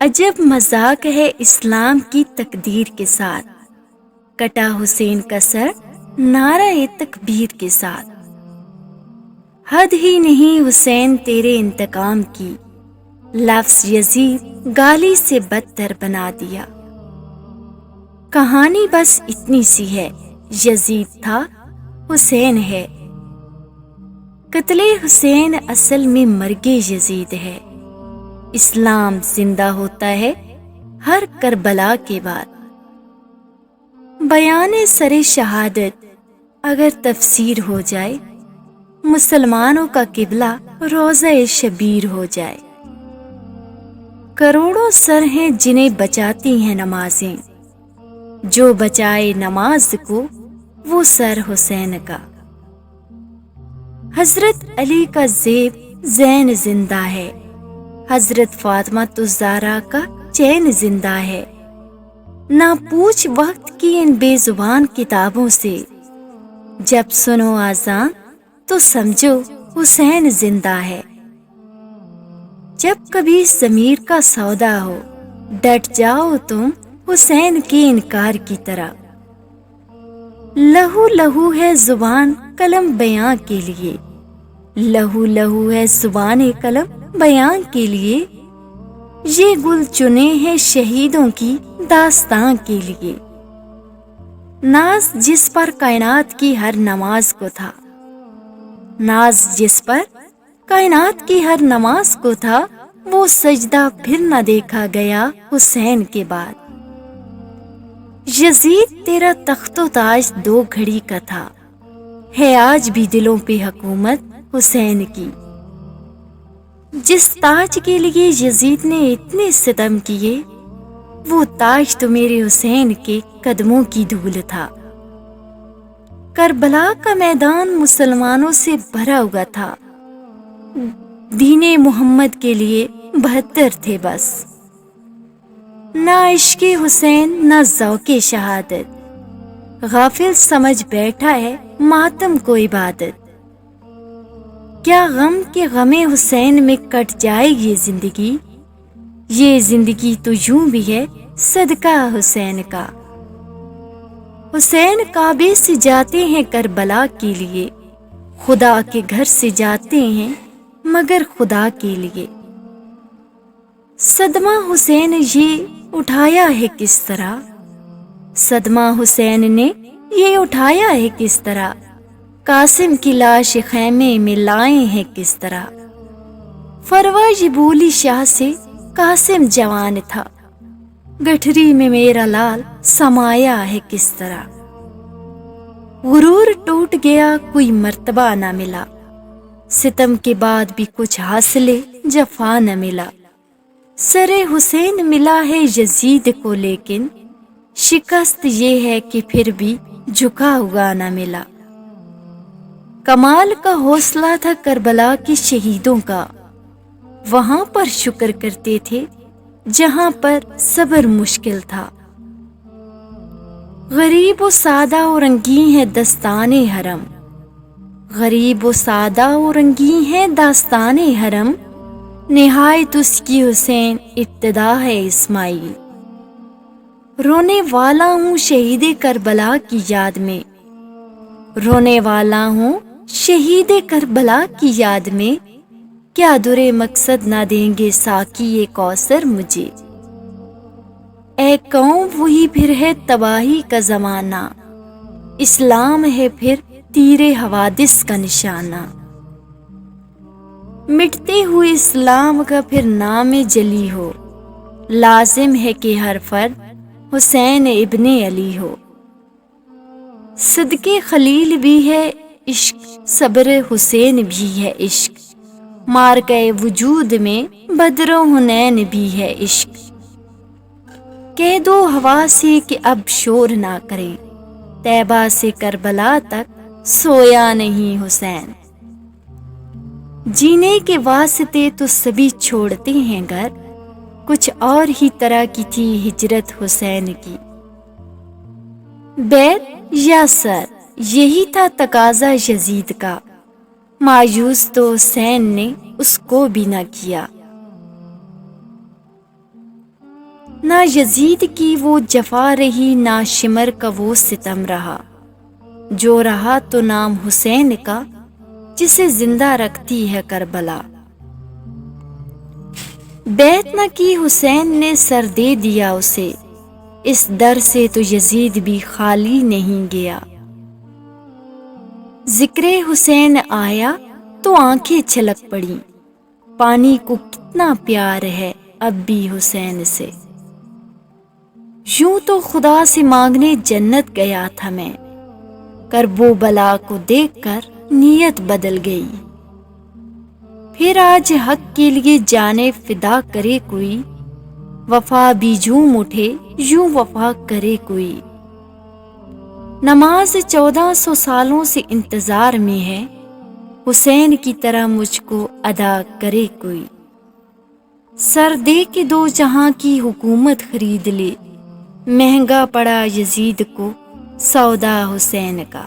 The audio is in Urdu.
عجب مذاق ہے اسلام کی تقدیر کے ساتھ، کٹا حسین کا سر نعرہ تکبیر کے ساتھ۔ حد ہی نہیں حسین تیرے انتقام کی، لفظ یزید گالی سے بدتر بنا دیا۔ کہانی بس اتنی سی ہے، یزید تھا حسین ہے۔ قتل حسین اصل میں مرگ یزید ہے۔ اسلام زندہ ہوتا ہے ہر کربلا کے بعد۔ بیان سر شہادت اگر تفسیر ہو جائے، مسلمانوں کا قبلہ روضہ شبیر ہو جائے۔ کروڑوں سر ہیں جنہیں بچاتی ہیں نمازیں، جو بچائے نماز کو وہ سر حسین کا۔ حضرت علی کا زیب زین زندہ ہے، حضرت فاطمہ الزہرا کا چین زندہ ہے۔ نہ پوچھ وقت کی ان بے زبان کتابوں سے، جب سنو آذان تو سمجھو حسین زندہ ہے۔ جب کبھی ضمیر کا سودا ہو، ڈٹ جاؤ تم حسین کے انکار کی طرح۔ لہو لہو ہے زبان قلم بیاں کے لیے، لہو لہو ہے زبان قلم بیان کے لیے۔ یہ گل چنے ہیں شہیدوں کی داستان کے لیے۔ ناز جس پر کائنات کی ہر نماز کو تھا، ناز جس پر کائنات کی ہر نماز کو تھا، وہ سجدہ پھر نہ دیکھا گیا حسین کے بعد۔ یزید تیرا تخت و تاج دو گھڑی کا تھا، ہے آج بھی دلوں پہ حکومت حسین کی۔ جس تاج کے لیے یزید نے اتنے ستم کیے، وہ تاج تو میرے حسین کے قدموں کی دھول تھا۔ کربلا کا میدان مسلمانوں سے بھرا ہوا تھا، دین محمد کے لیے 72 تھے بس۔ نہ عشق حسین نہ ذوق شہادت، غافل سمجھ بیٹھا ہے ماتم کو عبادت۔ کیا غم کے غم حسین میں کٹ جائے گی زندگی، یہ زندگی تو یوں بھی ہے صدقہ حسین کا۔ حسین کعبے سے جاتے ہیں کربلا کے لیے، خدا کے گھر سے جاتے ہیں مگر خدا کے لیے۔ صدمہ حسین یہ اٹھایا ہے کس طرح، صدمہ حسین نے یہ اٹھایا ہے کس طرح، قاسم کی لاش خیمے میں لائے ہیں کس طرح۔ فروا یہ بولی شاہ سے قاسم جوان تھا، گٹھری میں میرا لال سمایا ہے کس طرح۔ غرور ٹوٹ گیا کوئی مرتبہ نہ ملا، ستم کے بعد بھی کچھ حاصل جفا نہ ملا۔ سر حسین ملا ہے یزید کو لیکن شکست یہ ہے کہ پھر بھی جھکا ہوا نہ ملا۔ کمال کا حوصلہ تھا کربلا کے شہیدوں کا، وہاں پر شکر کرتے تھے جہاں پر صبر مشکل تھا۔ غریب و سادہ و رنگین ہے داستان حرم، غریب و سادہ و رنگین ہے داستان حرم، نہایت اس کی حسین ابتدا ہے اسماعیل۔ رونے والا ہوں شہید کربلا کی یاد میں، رونے والا ہوں شہید کربلا کی یاد میں، کیا درے مقصد نہ دیں گے ساقی کوثر مجھے۔ اے قوم وہی پھر ہے تباہی کا زمانہ، اسلام ہے پھر تیر حوادث کا نشانہ۔ مٹتے ہوئے اسلام کا پھر نام جلی ہو، لازم ہے کہ ہر فرد حسین ابن علی ہو۔ صدقے خلیل بھی ہے عشق، صبر حسین بھی ہے عشق، مار گئے وجود میں بدر و حنین بھی ہے عشق۔ کہہ دو ہوا سے کہ اب شور نہ کریں، طیبہ سے کربلا تک سویا نہیں حسین۔ جینے کے واسطے تو سبھی چھوڑتے ہیں گھر، کچھ اور ہی طرح کی تھی ہجرت حسین کی۔ بیت یا سر یہی تھا تقاضا یزید کا، مایوس تو حسین نے اس کو بھی نہ کیا۔ نہ یزید کی وہ جفا رہی، نہ شمر کا وہ ستم رہا، جو رہا تو نام حسین کا، جسے زندہ رکھتی ہے کربلا۔ بیعت نہ کی حسین نے، سر دے دیا اسے، اس در سے تو یزید بھی خالی نہیں گیا۔ ذکر حسین آیا تو آنکھیں چھلک پڑیں، پانی کو کتنا پیار ہے اب بھی حسین سے۔ یوں تو خدا سے مانگنے جنت گیا تھا میں، کرب و بلا کو دیکھ کر نیت بدل گئی۔ پھر آج حق کے لیے جانے فدا کرے کوئی، وفا بھی جھوم اٹھے یوں وفا کرے کوئی۔ نماز 1400 سالوں سے انتظار میں ہے، حسین کی طرح مجھ کو ادا کرے کوئی۔ سر دے کے دو جہاں کی حکومت خرید لے، مہنگا پڑا یزید کو سودا حسین کا۔